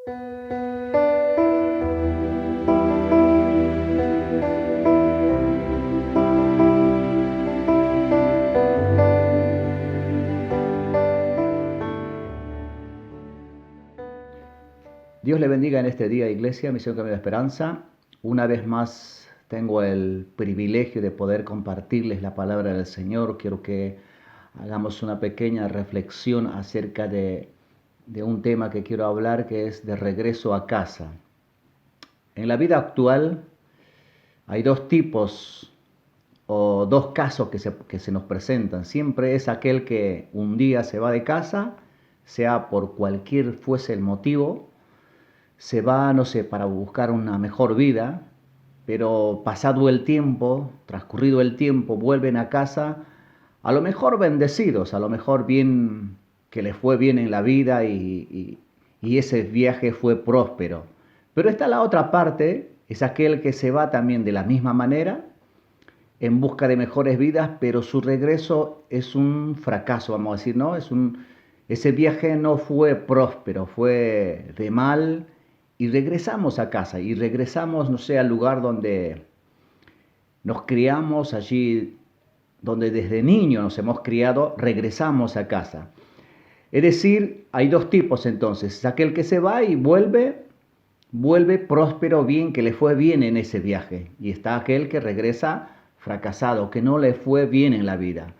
Dios le bendiga en este día, Iglesia, Misión Camino de Esperanza. Una vez más tengo el privilegio de poder compartirles la palabra del Señor. Quiero que hagamos una pequeña reflexión acerca de un tema que quiero hablar, que es de regreso a casa. En la vida actual hay dos tipos o dos casos que se nos presentan. Siempre es aquel que un día se va de casa, sea por cualquier fuese el motivo, se va, no sé, para buscar una mejor vida, pero pasado el tiempo, transcurrido el tiempo, vuelven a casa, a lo mejor bendecidos, a lo mejor bien, que les fue bien en la vida y ese viaje fue próspero. Pero está la otra parte, es aquel que se va también de la misma manera, en busca de mejores vidas, pero su regreso es un fracaso, vamos a decir, ¿no? Ese viaje no fue próspero, fue de mal, y regresamos a casa, y regresamos, no sé, al lugar donde nos criamos, allí donde desde niños nos hemos criado, regresamos a casa. Es decir, hay dos tipos entonces, aquel que se va y vuelve próspero, bien, que le fue bien en ese viaje, y está aquel que regresa fracasado, que no le fue bien en la vida.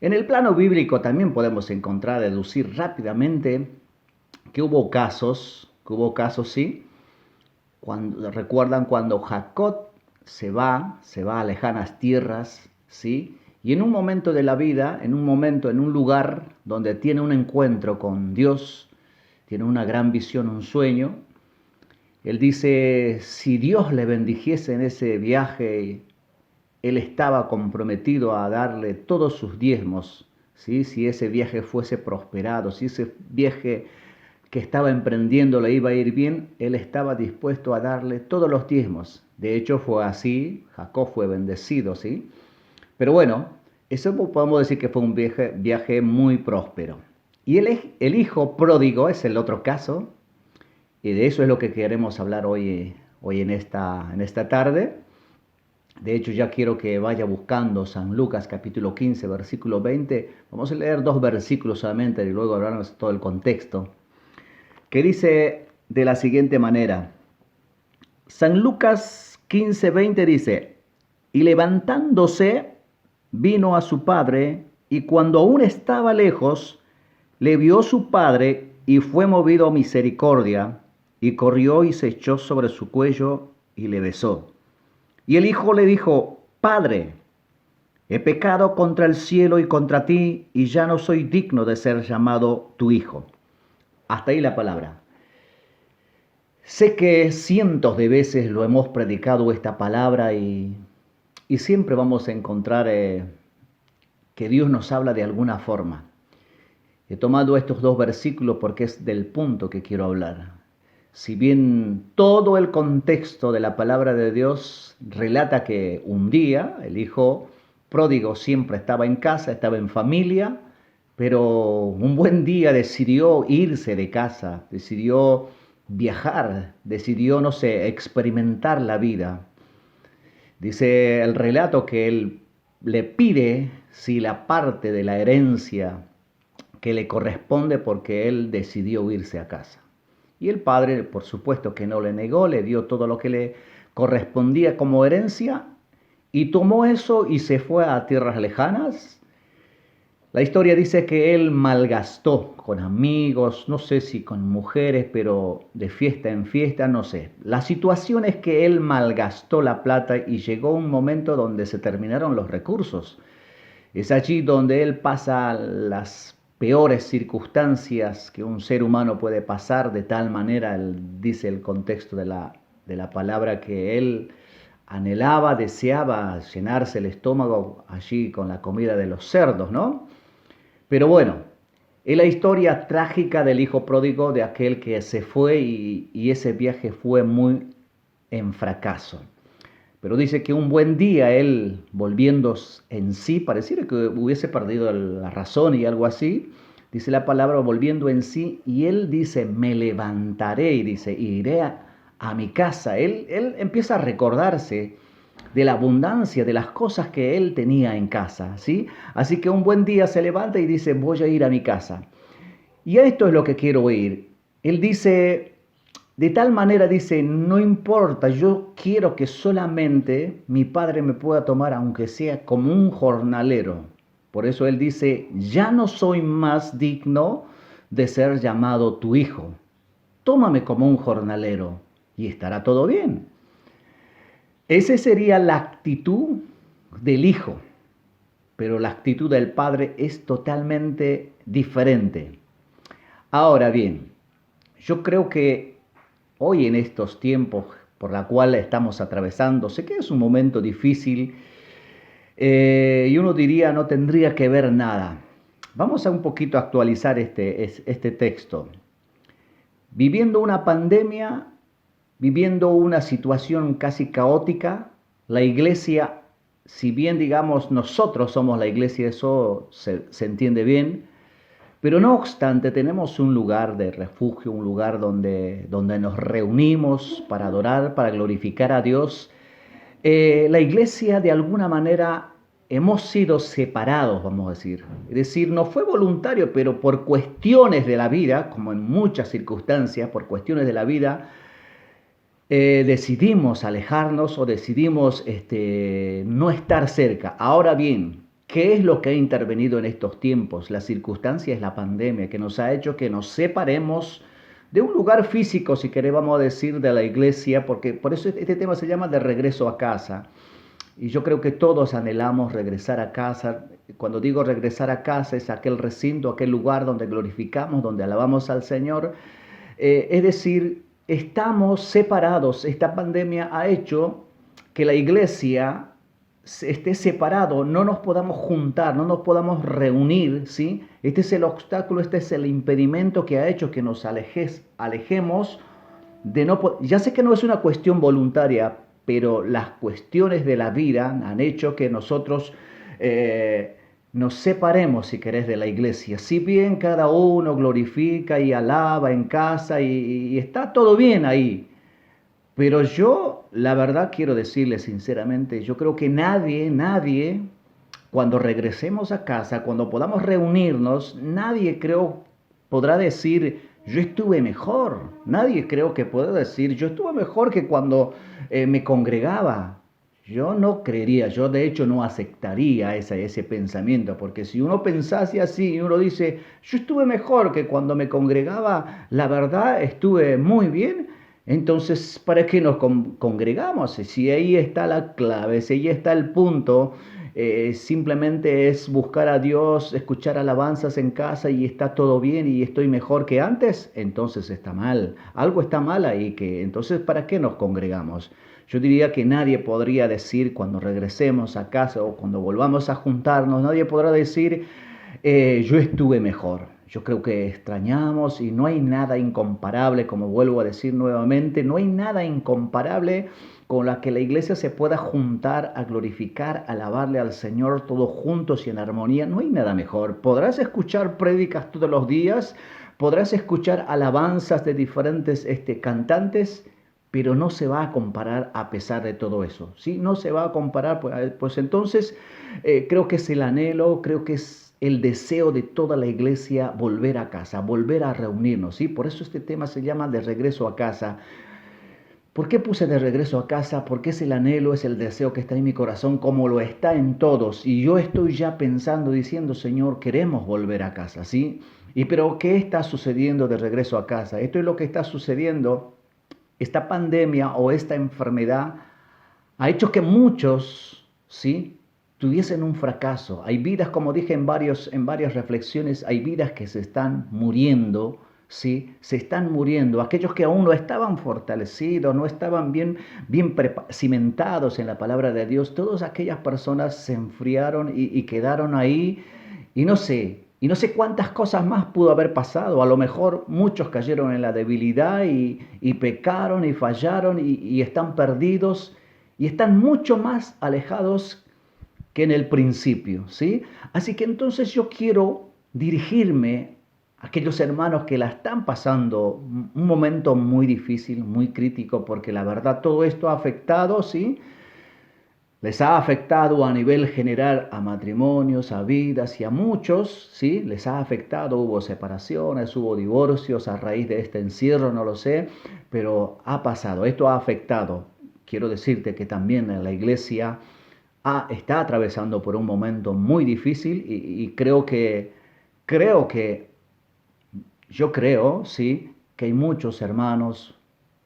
En el plano bíblico también podemos encontrar, deducir rápidamente que hubo casos, sí. Recuerdan cuando Jacob se va a lejanas tierras, ¿sí? Y en un momento de la vida, en un lugar donde tiene un encuentro con Dios, tiene una gran visión, un sueño, él dice, si Dios le bendijese en ese viaje, él estaba comprometido a darle todos sus diezmos, ¿sí? Si ese viaje fuese prosperado, si ese viaje que estaba emprendiendo le iba a ir bien, él estaba dispuesto a darle todos los diezmos. De hecho fue así, Jacob fue bendecido, ¿sí? Pero bueno, eso podemos decir que fue un viaje muy próspero. Y el hijo pródigo es el otro caso, y de eso es lo que queremos hablar hoy en esta tarde. De hecho, ya quiero que vaya buscando San Lucas capítulo 15, versículo 20. Vamos a leer dos versículos solamente y luego hablarnos de todo el contexto, que dice de la siguiente manera. San Lucas 15:20 dice, y levantándose, vino a su padre, y cuando aún estaba lejos, le vio su padre, y fue movido a misericordia, y corrió y se echó sobre su cuello, y le besó. Y el hijo le dijo, Padre, he pecado contra el cielo y contra ti, y ya no soy digno de ser llamado tu hijo. Hasta ahí la palabra. Sé que cientos de veces lo hemos predicado esta palabra y siempre vamos a encontrar que Dios nos habla de alguna forma. He tomado estos dos versículos porque es del punto que quiero hablar. Si bien todo el contexto de la palabra de Dios relata que un día el hijo pródigo siempre estaba en casa, estaba en familia, pero un buen día decidió irse de casa, decidió viajar, decidió, no sé, experimentar la vida. Dice el relato que él le pide si la parte de la herencia que le corresponde porque él decidió irse a casa. Y el padre, por supuesto que no le negó, le dio todo lo que le correspondía como herencia y tomó eso y se fue a tierras lejanas. La historia dice que él malgastó con amigos, no sé si con mujeres, pero de fiesta en fiesta, no sé. La situación es que él malgastó la plata y llegó un momento donde se terminaron los recursos. Es allí donde él pasa las peores circunstancias que un ser humano puede pasar, de tal manera, dice el contexto de la palabra, que él anhelaba, deseaba llenarse el estómago allí con la comida de los cerdos, ¿no? Pero bueno, es la historia trágica del hijo pródigo, de aquel que se fue y ese viaje fue muy en fracaso. Pero dice que un buen día él, volviendo en sí, pareciera que hubiese perdido la razón y algo así, dice la palabra, volviendo en sí, y él dice, me levantaré, y dice, iré a mi casa. Él empieza a recordarse de la abundancia, de las cosas que él tenía en casa, ¿sí? Así que un buen día se levanta y dice, voy a ir a mi casa. Y esto es lo que quiero oír. Él dice, de tal manera dice, no importa, yo quiero que solamente mi padre me pueda tomar, aunque sea como un jornalero. Por eso él dice, ya no soy más digno de ser llamado tu hijo. Tómame como un jornalero y estará todo bien. Esa sería la actitud del hijo, pero la actitud del padre es totalmente diferente. Ahora bien, yo creo que hoy en estos tiempos por la cual estamos atravesando, sé que es un momento difícil y uno diría no tendría que ver nada. Vamos a un poquito actualizar este texto. Viviendo una pandemia, viviendo una situación casi caótica, la iglesia, si bien digamos nosotros somos la iglesia, eso se entiende bien, pero no obstante, tenemos un lugar de refugio, un lugar donde nos reunimos para adorar, para glorificar a Dios. La iglesia, de alguna manera, hemos sido separados, vamos a decir. Es decir, no fue voluntario, pero por cuestiones de la vida, como en muchas circunstancias, por cuestiones de la vida, decidimos alejarnos o decidimos no estar cerca. Ahora bien, ¿qué es lo que ha intervenido en estos tiempos? La circunstancia es la pandemia que nos ha hecho que nos separemos de un lugar físico, si queremos decir, de la iglesia, porque por eso este tema se llama de regreso a casa. Y yo creo que todos anhelamos regresar a casa. Cuando digo regresar a casa es aquel recinto, aquel lugar donde glorificamos, donde alabamos al Señor. Es decir, estamos separados. Esta pandemia ha hecho que la iglesia esté separado, no nos podamos juntar, no nos podamos reunir, ¿sí? Este es el obstáculo, este es el impedimento que ha hecho que nos alejemos de no. Ya sé que no es una cuestión voluntaria, pero las cuestiones de la vida han hecho que nosotros nos separemos, si querés, de la iglesia. Si bien cada uno glorifica y alaba en casa y está todo bien ahí, pero yo, la verdad, quiero decirle sinceramente, yo creo que nadie, cuando regresemos a casa, cuando podamos reunirnos, nadie creo podrá decir, yo estuve mejor. Nadie creo que pueda decir, yo estuve mejor que cuando me congregaba. Yo no creería, yo de hecho no aceptaría ese pensamiento, porque si uno pensase así y uno dice, yo estuve mejor que cuando me congregaba, la verdad estuve muy bien, entonces ¿para qué nos congregamos? Si ahí está la clave, si ahí está el punto, simplemente es buscar a Dios, escuchar alabanzas en casa y está todo bien y estoy mejor que antes, entonces está mal, algo está mal ahí, que entonces ¿para qué nos congregamos? Yo diría que nadie podría decir cuando regresemos a casa o cuando volvamos a juntarnos, nadie podrá decir yo estuve mejor. Yo creo que extrañamos y no hay nada incomparable, como vuelvo a decir nuevamente, no hay nada incomparable con la que la iglesia se pueda juntar a glorificar, a alabarle al Señor todos juntos y en armonía. No hay nada mejor. Podrás escuchar prédicas todos los días, podrás escuchar alabanzas de diferentes cantantes, pero no se va a comparar a pesar de todo eso, ¿sí? No se va a comparar, pues entonces creo que es el anhelo, creo que es el deseo de toda la iglesia volver a casa, volver a reunirnos, ¿sí? Por eso este tema se llama de regreso a casa. ¿Por qué puse de regreso a casa? Porque es el anhelo, es el deseo que está en mi corazón, como lo está en todos. Y yo estoy ya pensando, diciendo, Señor, queremos volver a casa, ¿sí? Y pero, ¿qué está sucediendo de regreso a casa? Esto es lo que está sucediendo. Esta pandemia o esta enfermedad ha hecho que muchos, ¿sí?, tuviesen un fracaso. Hay vidas, como dije en varias reflexiones, hay vidas que se están muriendo, ¿sí? Se están muriendo. Aquellos que aún no estaban fortalecidos, no estaban bien cimentados en la palabra de Dios, todas aquellas personas se enfriaron y quedaron ahí. Y no sé cuántas cosas más pudo haber pasado. A lo mejor muchos cayeron en la debilidad y pecaron y fallaron y están perdidos y están mucho más alejados que en el principio, ¿sí? Así que entonces yo quiero dirigirme aquellos hermanos que la están pasando un momento muy difícil, muy crítico, porque la verdad todo esto ha afectado, ¿sí? Les ha afectado a nivel general a matrimonios, a vidas y a muchos, ¿sí? Les ha afectado, hubo separaciones, hubo divorcios a raíz de este encierro, no lo sé, pero ha pasado, esto ha afectado. Quiero decirte que también en la iglesia está atravesando por un momento muy difícil y creo que yo creo, sí, que hay muchos hermanos,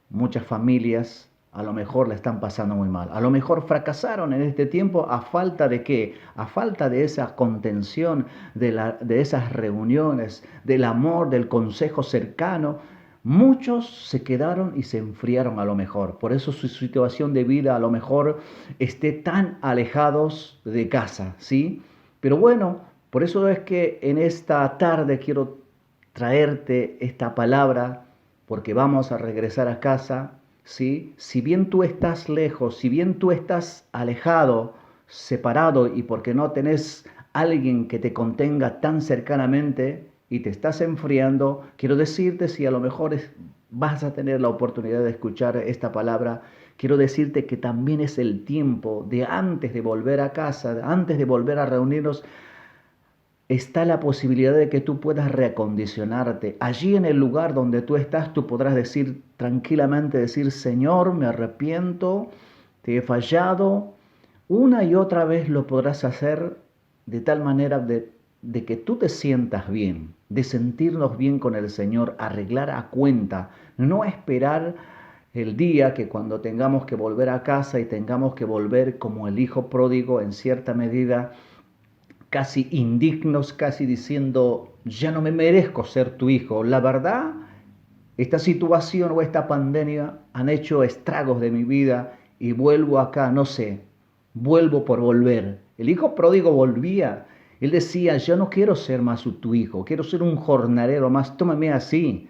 muchas familias, a lo mejor la están pasando muy mal. A lo mejor fracasaron en este tiempo a falta de qué? A falta de esa contención, de esas reuniones, del amor, del consejo cercano. Muchos se quedaron y se enfriaron a lo mejor. Por eso su situación de vida a lo mejor esté tan alejados de casa, ¿sí? Pero bueno, por eso es que en esta tarde quiero traerte esta palabra porque vamos a regresar a casa, ¿sí? Si bien tú estás lejos, si bien tú estás alejado, separado y porque no tenés alguien que te contenga tan cercanamente y te estás enfriando, quiero decirte si a lo mejor vas a tener la oportunidad de escuchar esta palabra, quiero decirte que también es el tiempo de antes de volver a casa, antes de volver a reunirnos, está la posibilidad de que tú puedas reacondicionarte. Allí en el lugar donde tú estás, tú podrás decir tranquilamente, decir, Señor, me arrepiento, te he fallado. Una y otra vez lo podrás hacer de tal manera de que tú te sientas bien, de sentirnos bien con el Señor, arreglar a cuenta, no esperar el día que cuando tengamos que volver a casa y tengamos que volver como el hijo pródigo en cierta medida, casi indignos, casi diciendo, ya no me merezco ser tu hijo. La verdad, esta situación o esta pandemia han hecho estragos de mi vida y vuelvo acá, no sé, vuelvo por volver. El hijo pródigo volvía. Él decía, yo no quiero ser más tu hijo, quiero ser un jornalero más, tómame así.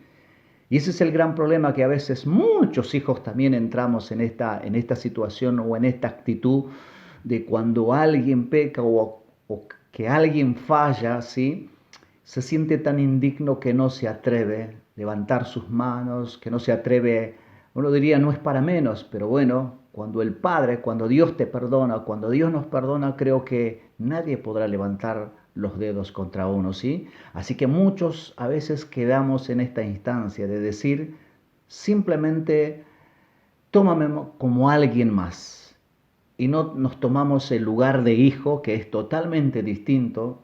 Y ese es el gran problema que a veces muchos hijos también entramos en esta situación o en esta actitud de cuando alguien peca o que alguien falla, ¿sí? Se siente tan indigno que no se atreve a levantar sus manos, que no se atreve, uno diría no es para menos, pero bueno, cuando el Padre, cuando Dios te perdona, cuando Dios nos perdona, creo que nadie podrá levantar los dedos contra uno, ¿sí? Así que muchos a veces quedamos en esta instancia de decir simplemente tómame como alguien más y no nos tomamos el lugar de hijo, que es totalmente distinto.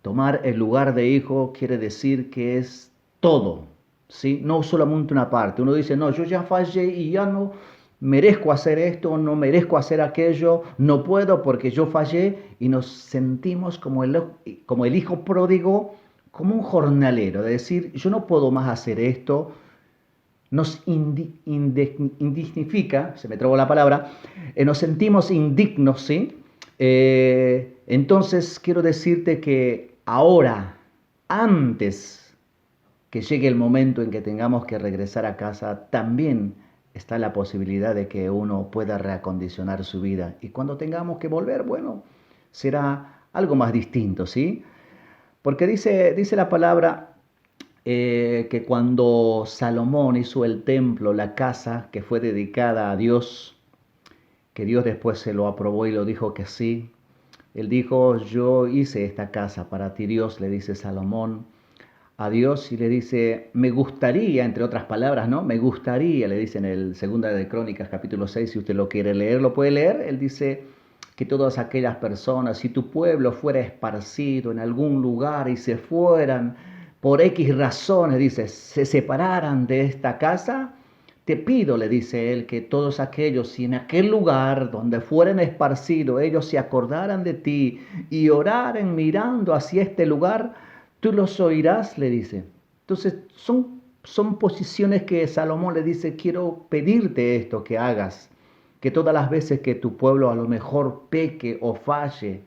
Tomar el lugar de hijo quiere decir que es todo, ¿sí? No solamente una parte. Uno dice, no, yo ya fallé y ya no merezco hacer esto, no merezco hacer aquello, no puedo porque yo fallé y nos sentimos como el hijo pródigo, como un jornalero, de decir, yo no puedo más hacer esto, nos indignifica, se me trabó la palabra, nos sentimos indignos, ¿sí? Entonces quiero decirte que ahora, antes que llegue el momento en que tengamos que regresar a casa, también está la posibilidad de que uno pueda reacondicionar su vida. Y cuando tengamos que volver, bueno, será algo más distinto, ¿sí? Porque dice la palabra que cuando Salomón hizo el templo, la casa que fue dedicada a Dios, que Dios después se lo aprobó y lo dijo que sí, él dijo, yo hice esta casa para ti, Dios, le dice Salomón a Dios y le dice, me gustaría, entre otras palabras, ¿no? Me gustaría, le dice en el Segunda de Crónicas, capítulo 6, si usted lo quiere leer, lo puede leer, él dice que todas aquellas personas, si tu pueblo fuera esparcido en algún lugar y se fueran por X razones, dice, se separaran de esta casa, te pido, le dice él, que todos aquellos, si en aquel lugar donde fueren esparcidos, ellos se acordaran de ti y oraren mirando hacia este lugar, tú los oirás, le dice. Entonces, son posiciones que Salomón le dice, quiero pedirte esto que hagas, que todas las veces que tu pueblo a lo mejor peque o falle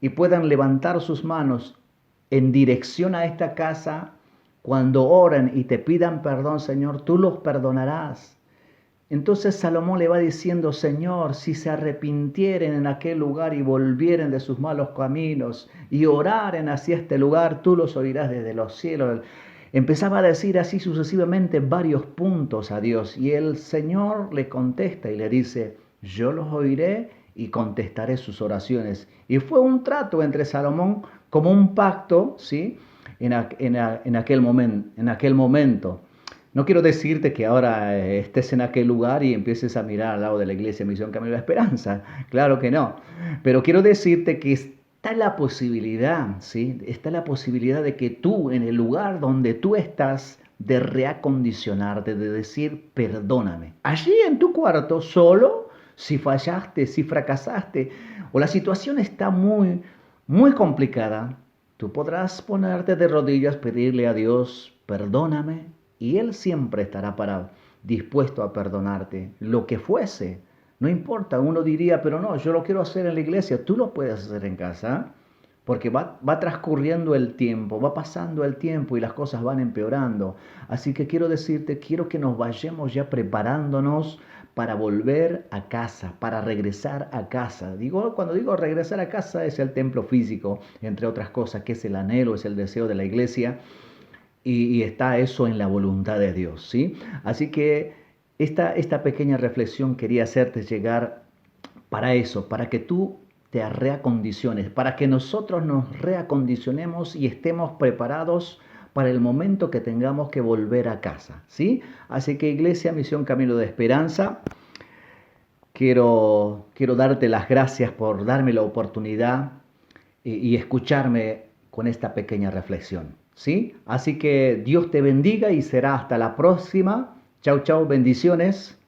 y puedan levantar sus manos en dirección a esta casa, cuando oren y te pidan perdón, Señor, tú los perdonarás. Entonces Salomón le va diciendo, Señor, si se arrepintieren en aquel lugar y volvieren de sus malos caminos y oraren hacia este lugar, tú los oirás desde los cielos. Empezaba a decir así sucesivamente varios puntos a Dios y el Señor le contesta y le dice, yo los oiré y contestaré sus oraciones. Y fue un trato entre Salomón como un pacto, ¿sí? En aquel momento. No quiero decirte que ahora estés en aquel lugar y empieces a mirar al lado de la iglesia Misión Camino de la Esperanza. Claro que no. Pero quiero decirte que está la posibilidad, ¿sí? Está la posibilidad de que tú, en el lugar donde tú estás, de reacondicionarte, de decir, perdóname. Allí en tu cuarto, solo, si fallaste, si fracasaste, o la situación está muy, muy complicada, tú podrás ponerte de rodillas, pedirle a Dios, perdóname, y Él siempre estará dispuesto a perdonarte, lo que fuese. No importa, uno diría, pero no, yo lo quiero hacer en la iglesia. Tú lo puedes hacer en casa, porque va transcurriendo el tiempo, va pasando el tiempo y las cosas van empeorando. Así que quiero decirte, quiero que nos vayamos ya preparándonos para volver a casa, para regresar a casa. Cuando digo regresar a casa es el templo físico, entre otras cosas, que es el anhelo, es el deseo de la iglesia y está eso en la voluntad de Dios, ¿sí? Así que esta pequeña reflexión quería hacerte llegar para eso, para que tú te reacondiciones, para que nosotros nos reacondicionemos y estemos preparados para el momento que tengamos que volver a casa, ¿sí? Así que Iglesia Misión Camino de Esperanza, quiero darte las gracias por darme la oportunidad y escucharme con esta pequeña reflexión, ¿sí? Así que Dios te bendiga y será hasta la próxima. Chau, chau, bendiciones.